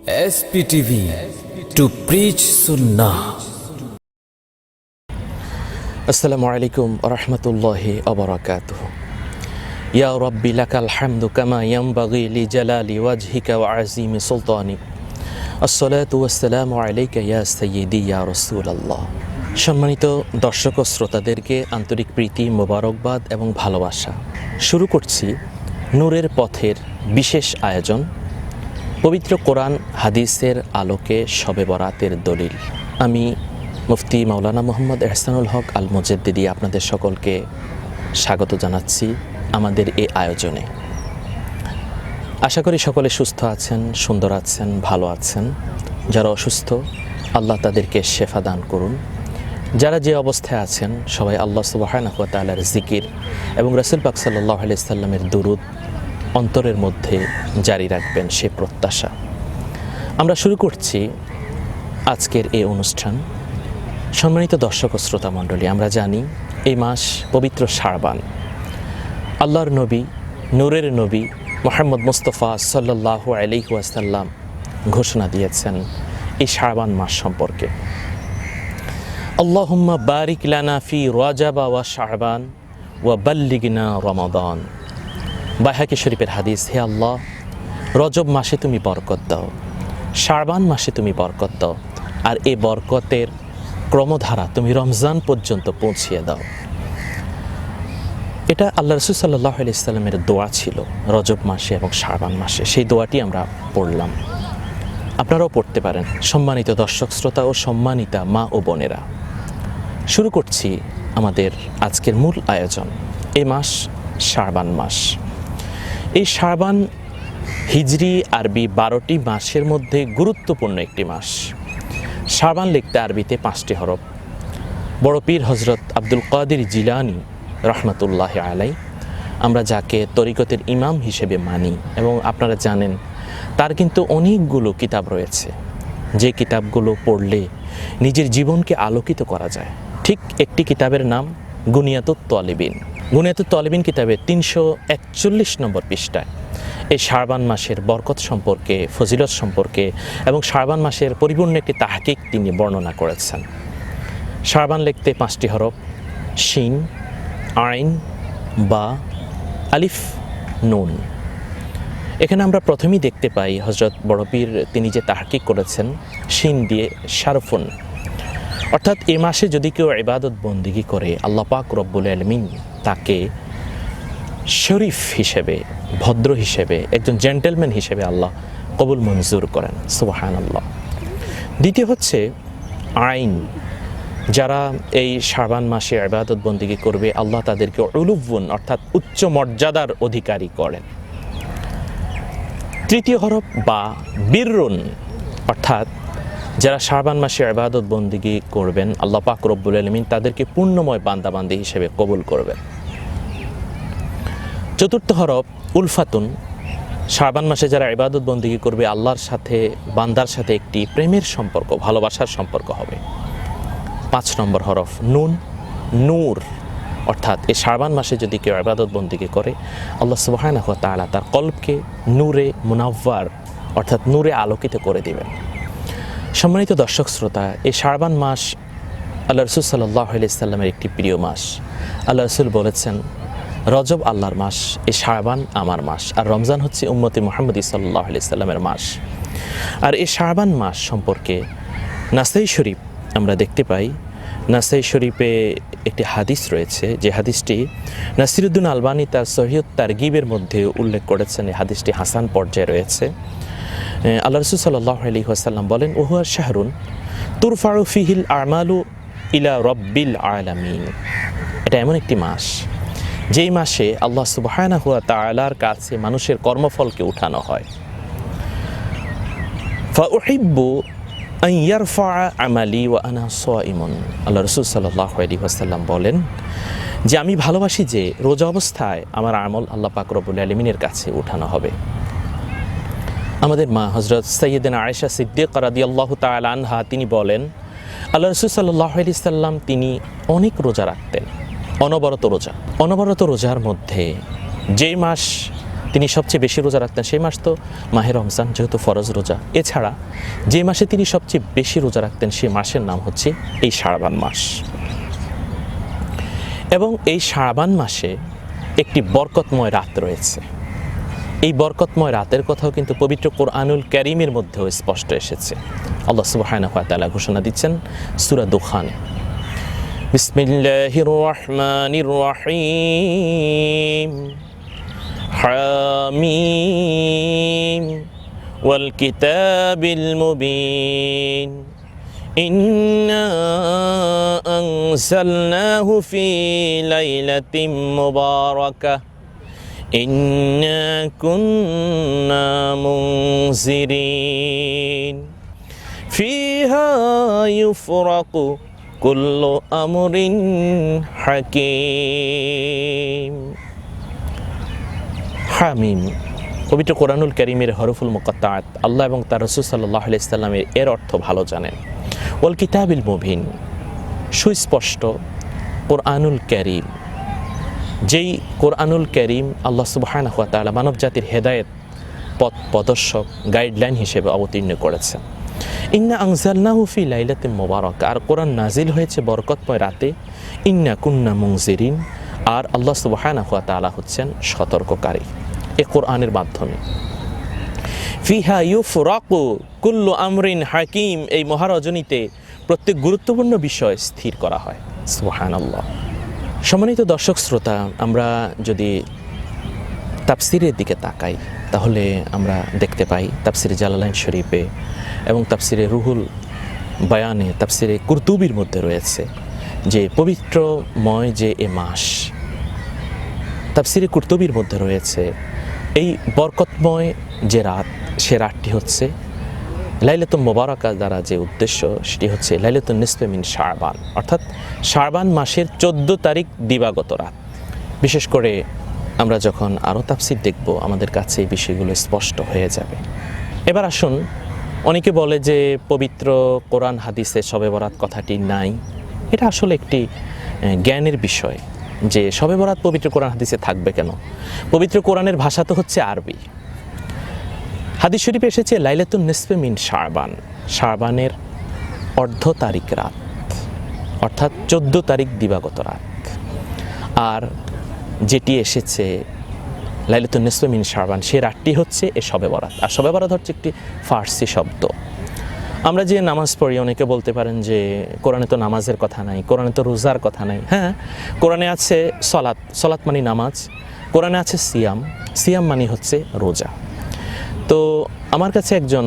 SPTV to preach Sunnah. Assalamu alaikum wa rahmatullahi wa barakatuh. Ya Rabbi lakal hamdu kama yanbaghi li jalali wajhika wa azimi sultani. As-salatu was-salamu alayka ya sayyidi ya Rasulullah. সম্মানিত দর্শক ও শ্রোতাদেরকে আন্তরিক প্রীতি, মোবারকবাদ এবং ভালোবাসা। শুরু করছি নূরের পথের বিশেষ আয়োজন, পবিত্র কোরআন হাদিসের আলোকে শবে বরাতের দলিল। আমি মুফতি মাওলানা মোহাম্মদ এহসানুল হক আল মুজাদ্দিদি আপনাদের সকলকে স্বাগত জানাচ্ছি আমাদের এই আয়োজনে। আশা করি সকলে সুস্থ আছেন, সুন্দর আছেন, ভালো আছেন। যারা অসুস্থ, আল্লাহ তাদেরকে শেফা দান করুন। যারা যে অবস্থায় আছেন সবাই আল্লাহ সুবহানাহু ওয়া তাআলার জিকির এবং রাসূল পাক সাল্লাল্লাহু আলাইহি সাল্লামের দুরূদ অন্তরের মধ্যে জারি রাখবেন সে প্রত্যাশা। আমরা শুরু করছি আজকের এই অনুষ্ঠান। সম্মানিত দর্শক ও শ্রোতা মণ্ডলী, আমরা জানি এই মাস পবিত্র শাবান। আল্লাহর নবী, নূরের নবী মুহাম্মদ মুস্তাফা সাল্লাল্লাহু আলাইহি ওয়াসাল্লাম ঘোষণা দিয়েছেন এই শাবান মাস সম্পর্কে। আল্লাহুম্মা বারিক লানা ফি রাজাবা ওয়া শাবান ওয়া বাল্লিগনা রমাদান। বাইহাকি শরীফের হাদিস, হে আল্লাহ, রজব মাসে তুমি বরকত দাও, শাবান মাসে তুমি বরকত দাও, আর এই বরকতের ক্রমধারা তুমি রমজান পর্যন্ত পৌঁছিয়ে দাও। এটা আল্লাহ রাসূল সাল্লাল্লাহু আলাইহি সাল্লামের দোয়া ছিল রজব মাসে এবং শাবান মাসে। সেই দোয়াটি আমরা পড়লাম, আপনারাও পড়তে পারেন। সম্মানিত দর্শক শ্রোতা ও সম্মানিতা মা ও বোনেরা, শুরু করছি আমাদের আজকের মূল আয়োজন। এই মাস শাবান মাস। এই শাবান হিজরি আরবি 12টি মাসের মধ্যে গুরুত্বপূর্ণ একটি মাস। শাবান লিখতে আরবিতে 5টি হরফ। বড় পীর হজরত আব্দুল কাদের জিলানী রহমতুল্লাহ আলাই, আমরা যাকে তরিকতের ইমাম হিসেবে মানি, এবং আপনারা জানেন তার কিন্তু অনেকগুলো কিতাব রয়েছে যে কিতাবগুলো পড়লে নিজের জীবনকে আলোকিত করা যায়। ঠিক একটি কিতাবের নাম গুনিয়াতুত তালিবিন। গুনিয়াতুত তালিবিন কিতাবের 341 নম্বর পৃষ্ঠায় এই শাবান মাসের বরকত সম্পর্কে, ফজিলত সম্পর্কে এবং শাবান মাসের পরিপূর্ণ একটি তাহকিক তিনি বর্ণনা করেছেন। শাবান লিখতে 5টি হরফ, শিন, আইন, বা, আলিফ, নুন। এখানে আমরা প্রথমেই দেখতে পাই হজরত বড় পীর তিনি যে তাহকিক করেছেন শিন দিয়ে শারফুন, অর্থাৎ এই মাসে যদি কেউ ইবাদত বন্দিগি করে আল্লাহ পাক রব্বুল আলামিন তাকে শরীফ হিসেবে, ভদ্র হিসেবে, একজন জেন্টেলম্যান হিসেবে আল্লাহ কবুল মঞ্জুর করেন। সুবহানাল্লাহ। দ্বিতীয় হচ্ছে আইন। যারা এই শাবান মাসে ইবাদত বন্দিগি করবে আল্লাহ তাদেরকে উলুবুন অর্থাৎ উচ্চ মর্যাদার অধিকারী করেন। তৃতীয় হরফ বা, বিররুন, অর্থাৎ যারা শাবান মাসে ইবাদত বন্দিগি করবেন আল্লাহ পাক রব্বুল আলামিন তাদেরকে পূর্ণময় বান্দাবান্দি হিসেবে কবুল করবেন। চতুর্থ হরফ উলফাতুন। শাবান মাসে যারা ইবাদত বন্দিগি করবে আল্লাহর সাথে, বান্দার সাথে একটি প্রেমের সম্পর্ক, ভালোবাসার সম্পর্ক হবে। 5 নম্বর হরফ নুন, নূর, অর্থাৎ এই শাবান মাসে যদি কেউ ইবাদত বন্দিগি করে আল্লাহ সুবহানাহু ওয়া তাআলা তার কলবকে নূরে মুনাওয়ার অর্থাৎ নূরে আলোকিত করে দিবেন। সম্মানিত দর্শক শ্রোতা, এই শাবান মাস আল্লাহ রাসূল সাল্লাল্লাহু আলাইহি সাল্লামের একটি প্রিয় মাস। আল্লাহ রাসূল বলেছেন, রজব আল্লাহর মাস, এই শাবান আমার মাস, আর রমজান হচ্ছে উম্মতে মুহাম্মদী সাল্লাল্লাহু আলাইহি সাল্লামের মাস। আর এই শাবান মাস সম্পর্কে নাসাই শরীফ আমরা দেখতে পাই। নাসাই শরীফে একটি হাদিস রয়েছে, যে হাদিসটি নাসিরুদ্দিন আলবানী তার সহিহুত তারগিবের মধ্যে উল্লেখ করেছেন। এই হাদিসটি হাসান পর্যায়ে রয়েছে। আল্লাহ রাসূল সাল্লাল্লাহু আলাইহি ওয়াসাল্লাম বলেন, ওহুয়া শাহরুন তুরফাউ ফিহিল আমালু ইলা রাব্বিল আলামিন। এটা এমন একটি মাস যেই মাসে আল্লাহ সুবহানাহু ওয়া তাআলার কাছে মানুষের কর্মফলকে উঠানো হয়। ফাউহিব্বু আন ইয়ারফা আমালি ওয়া আনা সাইমুন। আল্লাহ রাসূল সাল্লাল্লাহু আলাইহি ওয়াসাল্লাম বলেন যে আমি ভালোবাসি যে রোজা অবস্থায় আমার আমল আল্লাহ পাক রব্বুল আলামিনের কাছে উঠানো হবে। আমাদের মা হযরত সাইয়্যিদানা আয়েশা সিদ্দিকা রাদিয়াল্লাহু তাআলা আনহা তিনি বলেন, আল্লাহ রাসূল সাল্লাল্লাহু আলাইহি সাল্লাম তিনি অনেক রোজা রাখতেন, অনবরত রোজা। অনবরত রোজার মধ্যে যেই মাস তিনি সবচেয়ে বেশি রোজা রাখতেন সেই মাস তো মাহে রমজান, যেহেতু ফরজ রোজা। এছাড়া যে মাসে তিনি সবচেয়ে বেশি রোজা রাখতেন সেই মাসের নাম হচ্ছে এই শাবান মাস। এবং এই শাবান মাসে একটি বরকতময় রাত রয়েছে। এই বরকতময় রাতের কথাও কিন্তু পবিত্র কোরআনুল কারীমের মধ্যেও স্পষ্ট এসেছে। আল্লাহ সুবহানাহু ওয়া তাআলা ঘোষণা দিচ্ছেন সূরা দুখানে, বিসমিল্লাহির রহমানির রহিম, হামিম ওয়াল কিতাবিল মুবিন, ইন্না আনজালনাহু ফি লাইলাতিন মুবারাকাহ, ইন্না কুন্না মুনজিরিন, ফিহা ইউফরাকু কুল্লু আমরিন হাকিম। হামিম পবিত্র কোরআনুল কারীমের হরফুল মুকাত্তাআত, আল্লাহ এবং তার রাসূল সাল্লাল্লাহু আলাইহি সাল্লামের এর অর্থ ভালো জানেন। ওয়াল কিতাবিল মুবিন, সুস্পষ্ট কোরআনুল কারীম, যেই কোরআনুল কারীম আল্লাহ সুবহানাহু ওয়া তাআলা মানব জাতির হেদায়েত পথ প্রদর্শক গাইডলাইন হিসেবে অবতীর্ণ করেছেন। ইন্না আনজালনাহু ফি লাইলাতিন মুবারাকা, আর কোরআন নাজিল হয়েছে বরকতময় রাতে। ইন্না কুন্না মুনজিরিন, আর আল্লাহ সুবহানাহু ওয়া তাআলা হচ্ছেন সতর্ককারী এই কোরআনের মাধ্যমে। ফিহা ইউফরাকু কুল্লু আমরিন হাকিম, এই মহারজনীতে প্রত্যেক গুরুত্বপূর্ণ বিষয় স্থির করা হয়। সুবহানাল্লাহ। সম্মানিত দর্শক শ্রোতা, আমরা যদি তাফসিরের দিকে তাকাই তাহলে আমরা দেখতে পাই তাফসিরে জালালাইন শরীফে এবং তাফসিরে রুহুল বায়ানে, তাফসিরে কুরতুবির মধ্যে রয়েছে যে পবিত্রময় যে এ মাস। তাফসিরে কুরতুবির মধ্যে রয়েছে এই বরকতময় যে রাত, সে রাতটি হচ্ছে লাইলাতুল মুবারাকা দ্বারা যে উদ্দেশ্য সেটি হচ্ছে লাইলাতুন নিসফে মিন শাবান, অর্থাৎ শাবান মাসের 14 তারিখ দিবাগত রাত। বিশেষ করে আমরা যখন আরও তাফসির দেখব আমাদের কাছে এই বিষয়গুলো স্পষ্ট হয়ে যাবে। এবার আসুন, অনেকে বলে যে পবিত্র কোরআন হাদিসে শবে বরাত কথাটি নাই। এটা আসলে একটি জ্ঞানের বিষয় যে শবে বরাত পবিত্র কোরআন হাদিসে থাকবে কেন। পবিত্র কোরআনের ভাষা তো হচ্ছে আরবি। হাদিস শরীফে এসেছে লাইলাতুন নিসফে মিন শাবান, শাবানের অর্ধ তারিখ রাত, অর্থাৎ 14 তারিখ দিবাগত রাত। আর যেটি এসেছে লাইলাতুন নিসফে মিন শাবান, সে রাতটি হচ্ছে এ শবে বরাত। আর শবে বরাত হচ্ছে একটি ফার্সি শব্দ। আমরা যে নামাজ পড়ি, অনেকে বলতে পারেন যে কোরআনে তো নামাজের কথা নাই, কোরআনে তো রোজার কথা নাই। হ্যাঁ, কোরআনে আছে সলাৎ, সলাৎ মানে নামাজ। কোরআনে আছে সিয়াম, সিয়াম মানে হচ্ছে রোজা। তো আমার কাছে একজন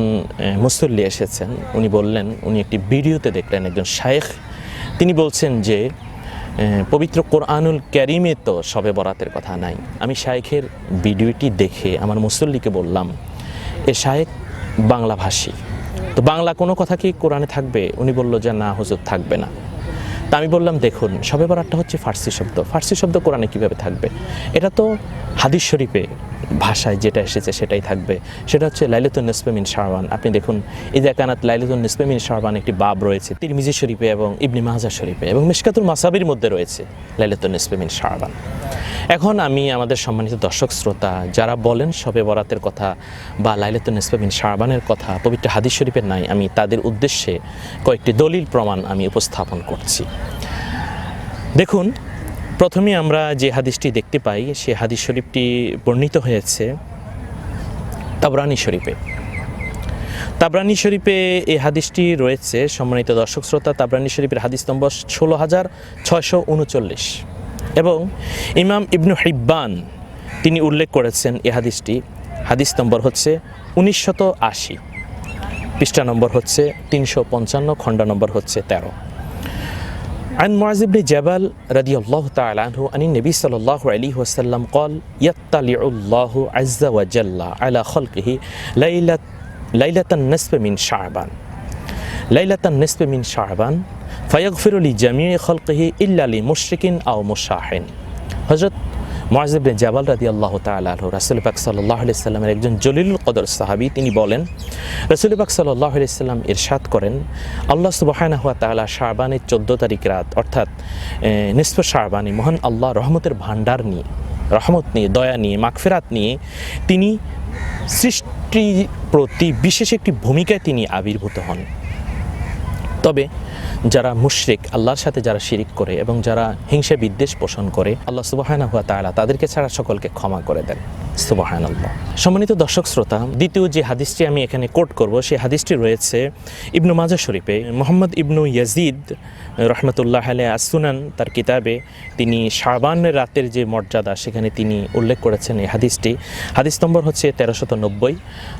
মুসল্লি এসেছেন, উনি বললেন, উনি একটি ভিডিওতে দেখলেন একজন শায়েখ, তিনি বলছেন যে পবিত্র কোরআনুল কারীমে তো শবে বরাতের কথা নাই। আমি শায়েখের ভিডিওটি দেখে আমার মুসল্লিকে বললাম, এ শায়েখ বাংলাভাষী, তো বাংলা কোনো কথা কি কোরআনে থাকবে? উনি বলল যে না হুজুর, থাকবে না। তা আমি বললাম, দেখুন শবে বরাতটা হচ্ছে ফার্সি শব্দ, ফার্সি শব্দ কোরআনে কীভাবে থাকবে? এটা তো হাদিস শরীফে ভাষায় যেটা এসেছে সেটাই থাকবে, সেটা হচ্ছে লাইলাতুন নিসফে মিন শাবান। আপনি দেখুন, ইযা কানাত লাইলাতুন নিসফে মিন শাবান একটি বাব রয়েছে তিরমিজি শরীফে এবং ইবনে মাজাহ শরীফে, এবং মিশকাতুল মাসাবির মধ্যে রয়েছে লাইলাতুন নিসফে মিন শাবান। এখন আমি আমাদের সম্মানিত দর্শক শ্রোতা যারা বলেন শবে বরাতের কথা বা লাইলাতুন নিসফে মিন শাবানের কথা পবিত্র হাদিস শরীফের নাই, আমি তাদের উদ্দেশ্যে কয়েকটি দলিল প্রমাণ আমি উপস্থাপন করছি। দেখুন, প্রথমে আমরা যে হাদিসটি দেখতে পাই সে হাদিস শরীফটি বর্ণিত হয়েছে তাবরানী শরীফে। তাবরানী শরীফে এই হাদিসটি রয়েছে সম্মানিত দর্শক শ্রোতা। তাবরানী শরীফের হাদিস নম্বর 16,639 এবং ইমাম ইবনু হিব্বান তিনি উল্লেখ করেছেন এই হাদিসটি। হাদিস নম্বর হচ্ছে 1980, পৃষ্ঠা নম্বর হচ্ছে 355, খণ্ড নম্বর হচ্ছে 13। عن معاذ بن جبل رضي الله تعالى عنه عن النبي صلى الله عليه وسلم قال يطلع الله عز وجل على خلقه ليلة النصف من شعبان ليلة النصف من شعبان فيغفر لجميع خلقه إلا لمشرك أو مشاحن। হযরত মুআয ইবনে জাবাল রাদিয়াল্লাহু তাআলা আনহু রাসূল পাক সাল্লাল্লাহু আলাইহি সাল্লামের একজন জলিলুল কদর সাহাবী, তিনি বলেন রাসূল পাক সাল্লাল্লাহু আলাইহি সাল্লাম ইরশাদ করেন, আল্লাহ সুবহানাহু ওয়া তাআলা শাবানের 14 তারিখ রাত অর্থাৎ নিসফে শাবানে মহান আল্লাহ রহমতের ভান্ডার নিয়ে রহমত নিয়ে, দয়া নিয়ে, মাগফিরাত নিয়ে তিনি সৃষ্টির প্রতি বিশেষ একটি ভূমিকায় তিনি আবির্ভূত হন। তবে যারা মুশরিক, আল্লাহর সাথে যারা শিরিক করে এবং যারা হিংসা বিদ্বেষ পোষণ করে, আল্লাহ সুবহানাহু ওয়া তাআলা তাদেরকে ছাড়া সকলকে ক্ষমা করে দেন। সুবহানাল্লাহ। সম্মানিত দর্শক শ্রোতা, দ্বিতীয় যে হাদিসটি আমি এখানে কোট করব সেই হাদিসটি রয়েছে ইবনু মাজাহ শরীফে। মুহাম্মদ ইবনু ইয়াজিদ রহমতুল্লাহ আলাইহি আস-সুনান তার কিতাবে তিনি শাবানের রাতের যে মর্যাদা সেখানে তিনি উল্লেখ করেছেন এই হাদিসটি। হাদিস নম্বর হচ্ছে 1390।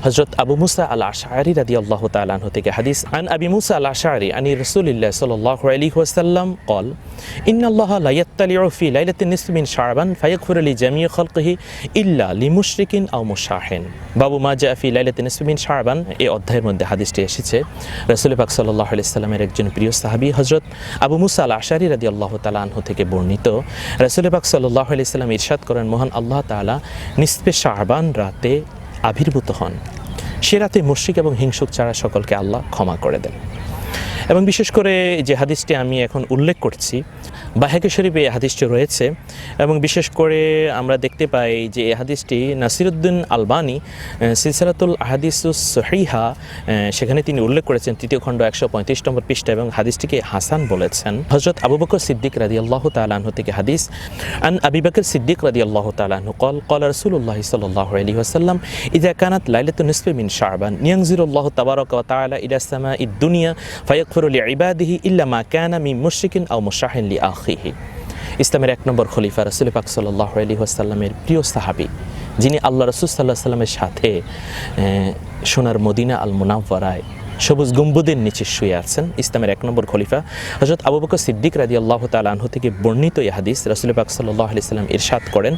হযরত আবু মুসা আল আশআরী রাদিয়াল্লাহু তাআলা আনহু থেকে হাদিস, আন আবি মুসা আল আশআরী আনি রাসূলিল্লাহ সাল্লাল্লাহু আলাইহি ওয়াসাল্লাম قال إن الله لا يطلع في ليلة النصف من شعبان فيغفر لجميع خلقه إلا لمشرك أو مشاحن। বাবু মা জা ফি লাইলাতিন নিসফি মিন শাবান, এই অধ্যায়ের মধ্যে হাদিসটি এসেছে। রাসূল পাক সাল্লাল্লাহু আলাইহি সাল্লামের একজন প্রিয় সাহাবী হযরত আবু মুসা আল আশআরী রাদিয়াল্লাহু তাআলা আনহু থেকে বর্ণিত, রাসূল পাক সাল্লাল্লাহু আলাইহি সাল্লাম ইরশাদ করেন, মহান আল্লাহ তাআলা নিসফে শাবান রাতে আবির্ভূত হন। সে রাতে মুশরিক এবং হিংসুক ছাড়া সকলকে আল্লাহ ক্ষমা করে দেন। এবং বিশেষ করে যে হাদিসটি আমি এখন উল্লেখ করছি, বায়হাকি শরীফে এই হাদিসটি রয়েছে এবং বিশেষ করে আমরা দেখতে পাই যে এই হাদিসটি নাসিরুদ্দিন আলবানী সিলসিলাতুল আহাদিসুস সহিহা সেখানে তিনি উল্লেখ করেছেন 3য় খণ্ড 135 নম্বর পৃষ্ঠা, এবং হাদিসটিকে হাসান বলেছেন। হযরত আবু বকর সিদ্দিক রাদিয়াল্লাহু তাআলা আনহু থেকে হাদিস, আন আবি বকর সিদ্দিক রাদিয়াল্লাহু তাআলা আনহু قال قال رسول الله صلى الله عليه وسلم اذا كانت ليله النصف من شعبان ينزل الله تبارك وتعالى الى السماء الدنيا فيغفر لعباده الا ما كان من مشرك او مشاح لاخيه। ইসলামের 1 নম্বর খলিফা রাসূল পাক সাল্লাল্লাহু আলাইহি ওয়াসাল্লামের প্রিয় সাহাবী, যিনি আল্লাহ রাসূল সাল্লাল্লাহু আলাইহি ওয়াসাল্লামের সাথে সোনার মদিনা আল মুনাওয়ারায় সবুজ গম্বুজের নিচে শুয়ে আছেন, ইসলামের 1 নম্বর খলিফা হযরত আবু বকর সিদ্দিক রাদিয়াল্লাহু তাআলা আনহু থেকে বর্ণিত এই হাদিস, রাসূল পাক সাল্লাল্লাহু আলাইহি ওয়াসাল্লাম ইরশাদ করেন,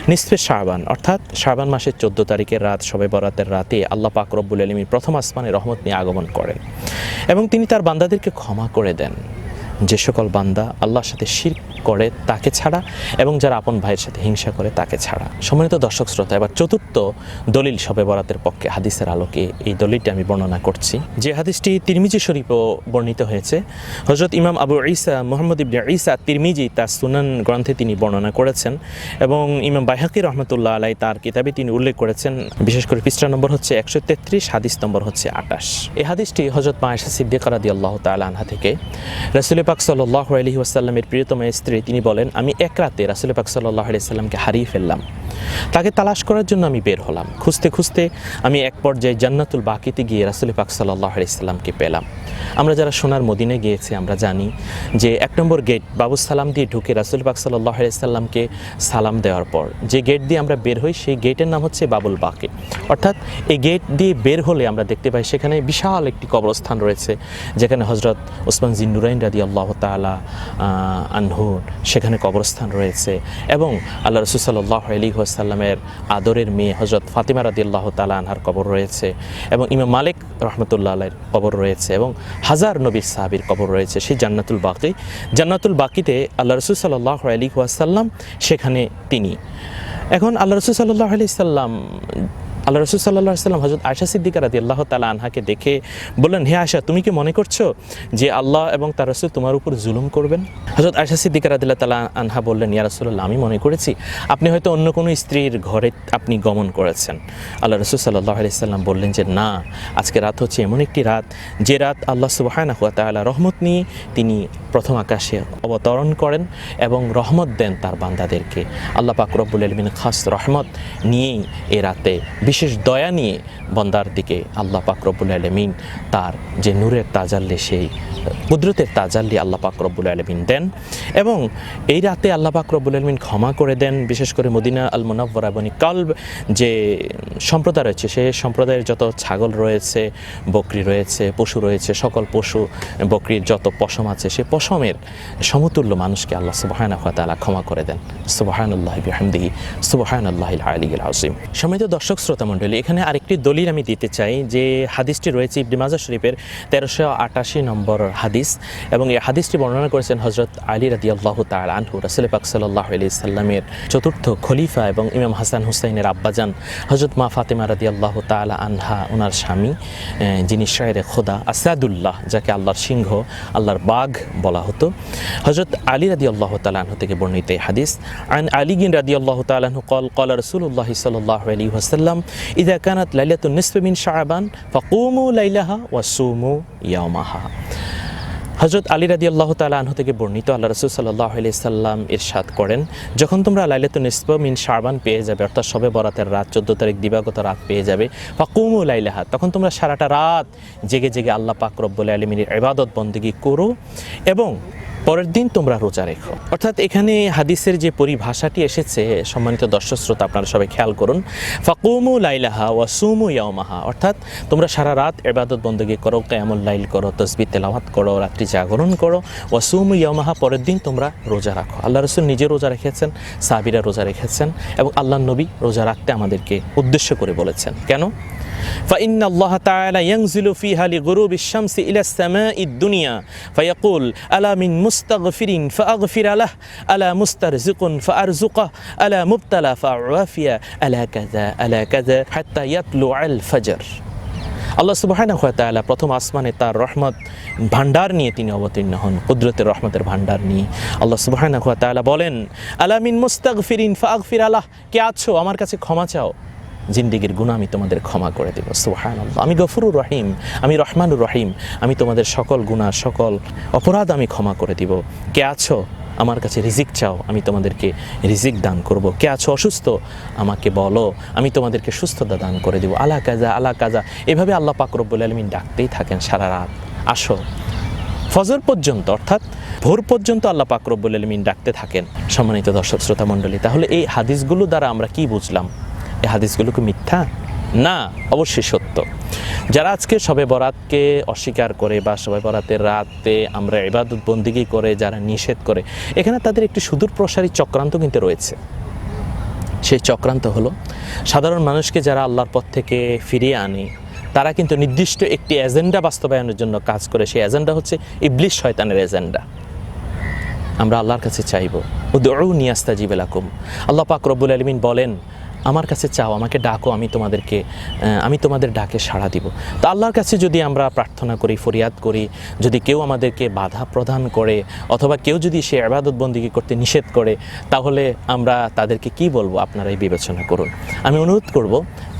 নিসফে শাবান অর্থাৎ শাবান মাসের 14 তারিখের রাত, শবে বরাতের রাতে আল্লাহ পাক রব্বুল আলামিন প্রথম আসমানে রহমত নিয়ে আগমন করেন এবং তিনি তার বান্দাদেরকে ক্ষমা করে দেন, যে সকল বান্দা আল্লাহর সাথে শিরক করে তাকে ছাড়া এবং যারা আপন ভাইয়ের সাথে হিংসা করে তাকে ছাড়া। সম্মানিত দর্শক শ্রোতা, এবার চতুর্থ দলিল শবে বরাতের পক্ষে হাদিসের আলোকে এই দলিলটি আমি বর্ণনা করছি, যে হাদিসটি তিরমিজি শরীফেও বর্ণিত হয়েছে। হযরত ইমাম আবু ঈসা মুহাম্মদ ইবনে ঈসা তিরমিজি তার সুনান গ্রন্থে তিনি বর্ণনা করেছেন এবং ইমাম বাইহাকি রহমতুল্লাহ আলাইহি তার কিতাবে তিনি উল্লেখ করেছেন। বিশেষ করে পৃষ্ঠা নম্বর হচ্ছে 133, হাদিস নম্বর হচ্ছে 28। এই হাদিসটি হযরত মা আয়েশা সিদ্দিকা রাদিয়াল্লাহু তাআলা আনহা থেকে। রাসূল পাক সাল্লাল্লাহু আলাইহি ওয়াসাল্লামের প্রিয়তমা স্ত্রী তিনি বলেন, আমি এক রাতে রাসূল পাক সাল্লাল্লাহু আলাইহি ওয়াসাল্লামকে হারিয়ে ফেললাম। তাকে তালাশ করার জন্য আমি বের হলাম। খুঁজতে খুঁজতে আমি এক পর্যায়ে জান্নাতুল বাকিতে গিয়ে রাসূল পাক সাল্লাল্লাহু আলাইহি ওয়াসাল্লামকে পেলাম। আমরা যারা সোনার মদিনায় গিয়েছি আমরা জানি যে 1 নম্বর গেট বাবুস সালাম দিয়ে ঢুকে রাসূল পাক সাল্লাল্লাহু আলাইহি ওয়াসাল্লামকে সালাম দেওয়ার পর যে গেট দিয়ে আমরা বের হই সেই গেটের নাম হচ্ছে বাবুল বাকি। অর্থাৎ এই গেট দিয়ে বের হলে আমরা দেখতে পাই সেখানে বিশাল একটি কবরস্থান রয়েছে, যেখানে হযরত ওসমান জিন্নুরাইন রাদিয়াল্লাহু তাআলা আনহু সেখানে কবরস্থান রয়েছে এবং আল্লাহ রাসূল সাল্লাল্লাহু আলাইহি ওয়াসাল্লামের আদরের মেয়ে হযরত ফাতিমা রাদিয়াল্লাহু তাআলা আনহার কবর রয়েছে এবং ইমাম মালিক রাহমাতুল্লাহ আলাইহির কবর রয়েছে এবং হাজার নবীর সাহাবীর কবর রয়েছে সেই জান্নাতুল বাকি। জান্নাতুল বাকিতে আল্লাহ রাসূল সাল্লাল্লাহু আলাইহি ওয়াসাল্লাম সেখানে তিনি। এখন আল্লাহ রাসূল সাল্লাল্লাহু আলাইহি সাল্লাম হযরত আয়েশা সিদ্দিকা রাদিয়াল্লাহু তাআলা আনহাকে দেখে বললেন, হে আয়েশা, তুমি কি মনে করছো যে আল্লাহ এবং তার রাসূল তোমার উপর জুলুম করবেন? হযরত আয়েশা সিদ্দিকা রাদিয়াল্লাহু তাআলা আনহা বললেন, ইয়া রাসূলুল্লাহ, আমি মনে করেছি আপনি হয়তো অন্য কোনো স্ত্রীর ঘরে আপনি গমন করেছেন। আল্লাহ রাসূল সাল্লাল্লাহু আলাইহি সাল্লাম বললেন যে না, আজকে রাত হচ্ছে এমন একটি রাত যে রাত আল্লাহ সুবহানাহু ওয়া তাআলা রহমত নিয়ে তিনি প্রথম আকাশে অবতরণ করেন এবং রহমত দেন তার বান্দাদেরকে। আল্লাহ পাক রব্বুল আলামিন খাস রহমত নিয়েই এ রাতে বিশেষ দয়া নিয়ে বান্দার দিকে আল্লাহ পাক রব্বুল আলামিন তার যে নূরের তাজাল্লি, সেই কুদরতের তাজাল্লি আল্লাহ পাক রব্বুল আলামিন দেন এবং এই রাতে আল্লাহ পাক রব্বুল আলামিন ক্ষমা করে দেন। বিশেষ করে মদিনা আল মুনাওয়ারা বনি কালব যে সম্প্রদায় রয়েছে সেই সম্প্রদায়ের যত ছাগল রয়েছে, বকরি রয়েছে, পশু রয়েছে, সকল পশু বকরির যত পশম আছে সেই পশমের সমতুল্য মানুষকে আল্লাহ সুবহানাহু ওয়া তাআলা ক্ষমা করে দেন। সুবহানাল্লাহি বিহামদিহি সুবহানাল্লাহিল আলিয়্যিল আযীম। সম্মানিত দর্শক শ্রোতা, শ্রোতা মণ্ডলী, এখানে আরেকটি দলিল আমি দিতে চাই যে হাদিসটি রয়েছে ইবনে মাজাহ শরীফের 1388 নম্বর হাদিস, এবং এই হাদিসটি বর্ণনা করেছেন হযরত আলী রাদিয়াল্লাহু তাআলা আনহু, রাসূল পাক সাল্লাল্লাহু আলাইহি সাল্লামের চতুর্থ খলিফা এবং ইমাম হাসান হুসাইনের আব্বাজান হযরত মা ফাতেমা রাদিয়াল্লাহু তাআলা আনহা, ওনার স্বামী, যিনি শায়রে খোদা আসাদুল্লাহ, যাকে আল্লাহর সিংহ, আল্লাহর বাঘ বলা হতো, হযরত আলী রাদিয়াল্লাহু তাআলা আনহু থেকে বর্ণিত এই হাদিস। আন আলী রাদিয়াল্লাহু তাআলা আনহু قال قال رسول الله صلى الله عليه وسلم إذا كانت ليلة النصف من شعبان فقوموا ليلها وصوموا يومها। হযরত আলী রাদিয়াল্লাহু তাআলা আনহু থেকে বর্ণিত, আল্লাহ রাসূল সাল্লাল্লাহু আলাইহি সাল্লাম ইরশাদ করেন, যখন তোমরা লাইলাতুন নিসফ মিন শাবান পেয়ে যাবে, অর্থাৎ শবে বরাতের রাত 14 তারিখ দিবাগত রাত পেয়ে যাবে, ফাকুমু লাইলাহা, তখন তোমরা সারাটা রাত জেগে জেগে আল্লাহ পাক রব্বুল আলামিনের ইবাদত বন্দেগী করো এবং পরের দিন তোমরা রোজা রেখো। অর্থাৎ এখানে হাদিসের যে পরিভাষাটি এসেছে, সম্মানিত দর্শক শ্রোতা আপনারা সবাই খেয়াল করুন, ফাকুমু লাইলাহা ওয়া সুমু ইয়াওমাহা, অর্থাৎ তোমরা সারা রাত ইবাদত বন্দেগী করো, কিয়ামুল লাইল করো, তাসবিহ তেলাওয়াত করো, রাত্রি জাগরণ করো, ওয়া সুমু ইয়াওমাহা, পরের দিন তোমরা রোজা রাখো। আল্লাহ রাসূল নিজে রোজা রেখেছেন, সাহাবীরা রোজা রেখেছেন, এবং আল্লাহর নবী রোজা রাখতে আমাদেরকে উদ্দেশ্য করে বলেছেন। কেন? فإن الله تعالى ينزل فيها لغروب الشمس إلى السماء الدنيا فيقول ألا من مستغفر فأغفر له ألا مسترزق فأرزقه ألا مبتلى فأعافيه ألا كذا حتى يطلع الفجر। আল্লাহ সুবহানাহু ওয়া তাআলা প্রথম আসমানে তার রহমত ভান্ডার নিয়ে তিনি অবতীর্ণ হন, কুদরতের রহমতের ভান্ডার নিয়ে। আল্লাহ সুবহানাহু ওয়া তাআলা বলেন, আলা মিন মুস্তাগফিরিন ফাগফির আলাহ, কে আছো আমার কাছে ক্ষমা চাও, জিন্দেগির গুনাহ আমি তোমাদের ক্ষমা করে দেব। সুবহানাল্লাহ, আমি গফুরুর রহিম, আমি রহমানুর রহিম, আমি তোমাদের সকল গুনাহ সকল অপরাধ আমি ক্ষমা করে দিব। কে আছো আমার কাছে রিজিক চাও, আমি তোমাদেরকে রিজিক দান করব। কে আছো অসুস্থ, আমাকে বলো, আমি তোমাদেরকে সুস্থতা দান করে দেব। আলা কাজা আলা কাজা, এভাবে আল্লাহ পাক রব্বুল আলামিন ডাকতেই থাকেন সারা রাত। আসো, ফজর পর্যন্ত অর্থাৎ ভোর পর্যন্ত আল্লাহ পাক রব্বুল আলামিন ডাকতে থাকেন। সম্মানিত দর্শক শ্রোতা মণ্ডলী, তাহলে এই হাদিসগুলো দ্বারা আমরা কি বুঝলাম? এই হাদিসগুলো কি মিথ্যা? না, অবশ্যই সত্য। যারা আজকে শবে বরাতকে অস্বীকার করে বা শবে বরাতের রাতে আমরা ইবাদত বন্দেগী করে যারা নিষেধ করে, এখানে তাদের একটি সুদূর প্রসারী চক্রান্ত কিন্তু রয়েছে। সেই চক্রান্ত হলো সাধারণ মানুষকে যারা আল্লাহর পথ থেকে ফিরিয়ে আনে, তারা কিন্তু নির্দিষ্ট একটি এজেন্ডা বাস্তবায়নের জন্য কাজ করে। সেই এজেন্ডা হচ্ছে ইবলিস শয়তানের এজেন্ডা। আমরা আল্লাহর কাছে চাইব, উদউনি আস্তাজিব লাকুম। আল্লাহ পাক রব্বুল আলামিন বলেন, আমার কাছে চাও, আমাকে ডাকো, আমি তোমাদের ডাকে সাড়া দিব। তো আল্লাহর কাছে যদি আমরা প্রার্থনা করি, ফরিয়াদ করি, যদি কেউ আমাদেরকে বাধা প্রদান করে অথবা কেউ যদি সে ইবাদত বন্দেগী করতে নিষেধ করে, তাহলে আমরা তাদেরকে কি বলবো? আপনারাই বিবেচনা করুন। আমি অনুরোধ করব,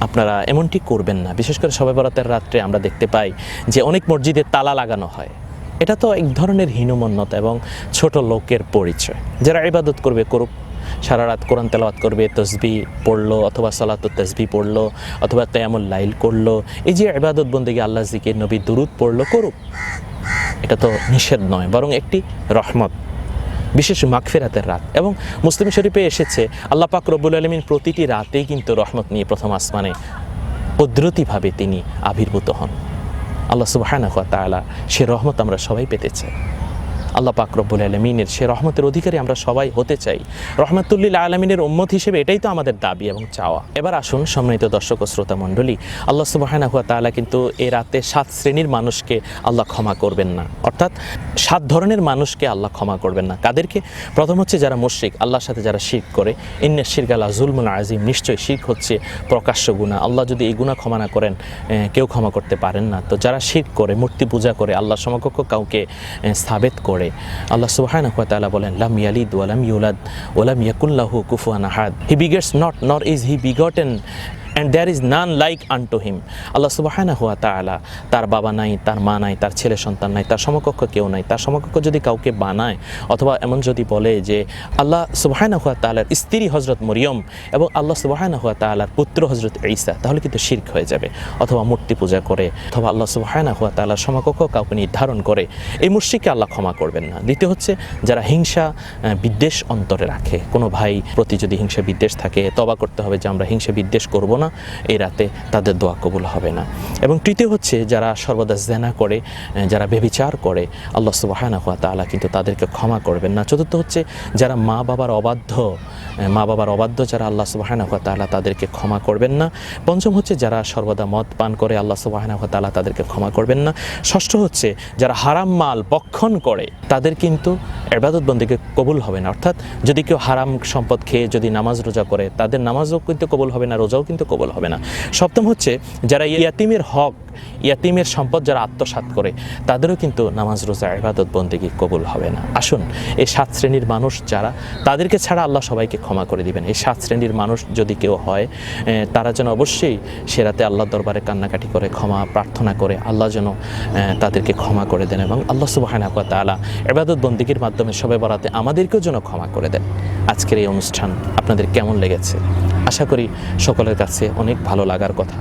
আপনারা এমনটি করবেন না। বিশেষ করে শবে বরাতের রাত্রে আমরা দেখতে পাই যে অনেক মসজিদে তালা লাগানো হয়। এটা তো এক ধরনের হীনমন্যতা এবং ছোট লোকের পরিচয়। যারা ইবাদত করবে করুক, সারা রাত কোরআন তেলাওয়াত করবে, তসবিহ পড়লো অথবা সালাতুত তাসবিহ পড়লো অথবা কিয়ামুল লাইল করলো, এই যে ইবাদত বন্দেগী, আল্লাহ জিকির, নবী দুরূদ পড়লো, করুক। এটা তো নিষেধ নয়, বরং একটি রহমত, বিশেষ মাগফিরাতের রাত। এবং মুসলিম শরীফে এসেছে আল্লাহ পাক রব্বুল আলামিন প্রতিটি রাতেই কিন্তু রহমত নিয়ে প্রথম আসমানে কুদরতিভাবে তিনি আবির্ভূত হন। আল্লাহ সুবহানাহু ওয়া তাআলা সে রহমত আমরা সবাই পেতে চাই। আল্লাহ পাক রব্বুল আলামিনের সে রহমতের অধিকারী আমরা সবাই হতে চাই। রহমাতুল লিল আলামিনের উম্মত হিসেবে এটাই তো আমাদের দাবি এবং চাওয়া। এবার আসুন সম্মানিত দর্শক ও শ্রোতা মণ্ডলী, আল্লাহ সুবহানাহু ওয়া তাআলা কিন্তু এই রাতে 7 শ্রেণীর মানুষকে আল্লাহ ক্ষমা করবেন না, অর্থাৎ 7 ধরনের মানুষকে আল্লাহ ক্ষমা করবেন না। কাদেরকে? প্রথম হচ্ছে যারা মুশরিক, আল্লাহর সাথে যারা শিরক করে। ইন্নাশ শিরকা লা যুলমুন আযীম, নিশ্চয়ই শিরক হচ্ছে প্রকাশ্য গুনাহ। আল্লাহ যদি এই গুনাহ ক্ষমা না করেন, কেউ ক্ষমা করতে পারেন না। তো যারা শিরক করে, মূর্তি পূজা করে, আল্লাহ সমকক্ষ কাউকে সাবেত করে, আল্লাহ সুবহানাহু ওয়া তাআলা বলেন, লাম ইয়ালিদ ওয়া লাম ইউলাদ ওয়া লাম ইয়াকুল লাহু কুফুয়ান আহাদ। হি begets not, nor is he begotten, and there is none like unto him. আল্লাহ সুবহানাহু ওয়া তাআলা, তার বাবা নাই, তার মা নাই, তার ছেলে সন্তান নাই, তার সমকক্ষ কেউ নাই। তার সমকক্ষ যদি কাউকে বানায় অথবা এমন যদি বলে যে আল্লাহ সুবহানাহু ওয়া তাআলার স্ত্রী হযরত মরিয়ম এবং আল্লাহ সুবহানাহু ওয়া তাআলার পুত্র হযরত ঈসা, তাহলে কিন্তু শিরক হয়ে যাবে। অথবা মূর্তি পূজা করে অথবা আল্লাহ সুবহানাহু ওয়া তাআলার সমকক্ষ কাউকে নির্ধারণ করে, এই মুশরিককে আল্লাহ ক্ষমা করবেন না। দ্বিতীয় হচ্ছে যারা হিংসা বিদ্বেষ অন্তরে রাখে। কোনো ভাই প্রতি যদি হিংসা বিদ্বেষ থাকে, তওবা করতে হবে যে আমরা হিংসা বিদ্বেষ করব না, এই রাতে তাদের দোয়া কবুল হবে না। এবং তৃতীয় হচ্ছে যারা সর্বদা জেনা করে, যারা ব্যভিচার করে, আল্লাহ সুবহানাহু ওয়া তাআলা কিন্তু তাদেরকে ক্ষমা করবেন না। চতুর্থ হচ্ছে যারা মা বাবার অবাধ্য যারা, আল্লাহ সুবহানাহু ওয়া তাআলা তাদেরকে ক্ষমা করবেন না। পঞ্চম হচ্ছে যারা সর্বদা মদ পান করে, আল্লাহ সুবহানাহু ওয়া তাআলা তাদেরকে ক্ষমা করবেন না। ষষ্ঠ হচ্ছে যারা হারাম মাল ভক্ষণ করে, তাদের কিন্তু ইবাদত বন্দেগী কবুল হবে না। অর্থাৎ যদি কেউ হারাম সম্পদ খেয়ে যদি নামাজ রোজা করে, তাদের নামাজও কিন্তু কবুল হবে না, রোজাও কিন্তু কবুল হবে না। সপ্তম হচ্ছে যারা ইয়াতিমের হক, ইয়াতিমের সম্পদ যারা আত্মসাৎ করে, তাদেরও কিন্তু নামাজ রোজা ইবাদত বন্দেগী কবুল হবে না। আসুন, এই 7 শ্রেণীর মানুষ যারা, তাদেরকে ছাড়া আল্লাহ সবাইকে ক্ষমা করে দিবেন। এই 7 শ্রেণীর মানুষ যদি কেউ হয়, তারা যেন অবশ্যই সে রাতে আল্লাহর দরবারে কান্নাকাটি করে, ক্ষমা প্রার্থনা করে, আল্লাহ যেন তাদেরকে ক্ষমা করে দেন এবং আল্লাহ সুবহানাহু ওয়া তাআলা ইবাদত বন্দেগীর মাধ্যমে শবে বরাতে আমাদেরকেও যেন ক্ষমা করে দেন। আজকের এই অনুষ্ঠান আপনাদের কেমন লেগেছে? আশা করি সকলের কাছে অনেক ভালো লাগার কথা।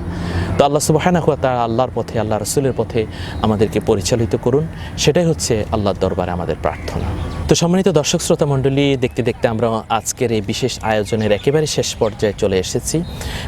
তো আল্লাহ সুবহানাহু ওয়া তাআলা আল্লাহর পথে, আল্লাহ রাসূলের পথে আমাদেরকে পরিচালিত করুন, সেটাই হচ্ছে আল্লাহর দরবারে আমাদের প্রার্থনা। তো সম্মানিত দর্শক শ্রোতা মণ্ডলী, দেখতে দেখতে আমরা আজকের এই বিশেষ আয়োজনের একেবারে শেষ পর্যায়ে চলে এসেছি।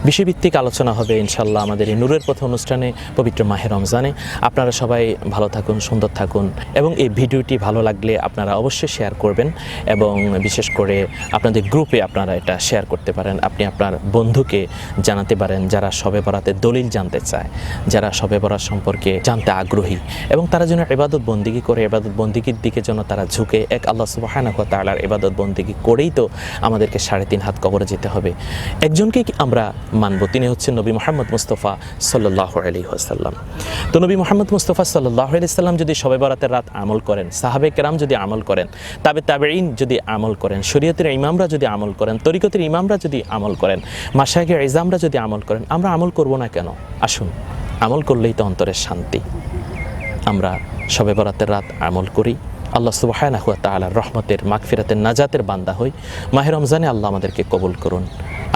বিষয়ভিত্তিক আলোচনা হবে ইনশাআল্লাহ আমাদের এই নূরের পথে অনুষ্ঠানে, পবিত্র মাহে রমজানে। আপনারা সবাই ভালো থাকুন, সুন্দর থাকুন এবং এই ভিডিওটি ভালো লাগলে আপনারা অবশ্যই শেয়ার করবেন এবং বিশেষ করে আপনাদের গ্রুপে আপনারা এটা শেয়ার করতে পারেন। আপনি আপনার বন্ধুকে জানাতে পারেন যারা শবে বরাতের দলিল জানতে চায়, যারা শবে বরাত সম্পর্কে জানতে আগ্রহী এবং তারা যেন ইবাদত বন্দেগী করে, ইবাদত বন্দেগীর দিকে যেন তারা ঝুঁকে। এক আল্লাহ সুবহানাহু ওয়া তাআলার ইবাদত বন্দেগী করেই তো আমাদেরকে 3.5 হাত কবরে যেতে হবে। একজনকেই আমরা মানব, তিনি হচ্ছেন নবী মুহাম্মদ মুস্তাফা সাল্লাল্লাহু আলাইহি ওয়াসাল্লাম। তো নবী মুহাম্মদ মুস্তাফা সাল্লাল্লাহু আলাইহি ওয়াসাল্লাম যদি শবে বরাতের রাত আমল করেন, সাহাবে কেরাম যদি আমল করেন, তাবেঈন যদি আমল করেন, শরীয়তের ইমামরা যদি আমল করেন, তরিকতের ইমামরা যদি আমল করেন, মাশায়েখে ইজামরা যদি আমল করেন, আমরা আমল করব না কেন? আসুন, আমল করলেই তো অন্তরের শান্তি। আমরা শবে বরাতের রাত আমল করি, আল্লাহ সুবহানাহু ওয়া তাআলার রহমতের, মাগফিরাতের, নাজাতের বান্দা হই। মাহে রমজানে আল্লাহ আমাদেরকে কবুল করুন।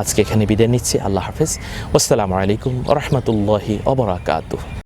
আজকে এখানে বিদায় নিচ্ছি। আল্লাহ হাফেজ। আসসালামু আলাইকুম ওয়া রাহমাতুল্লাহি ওয়া বারাকাতুহু।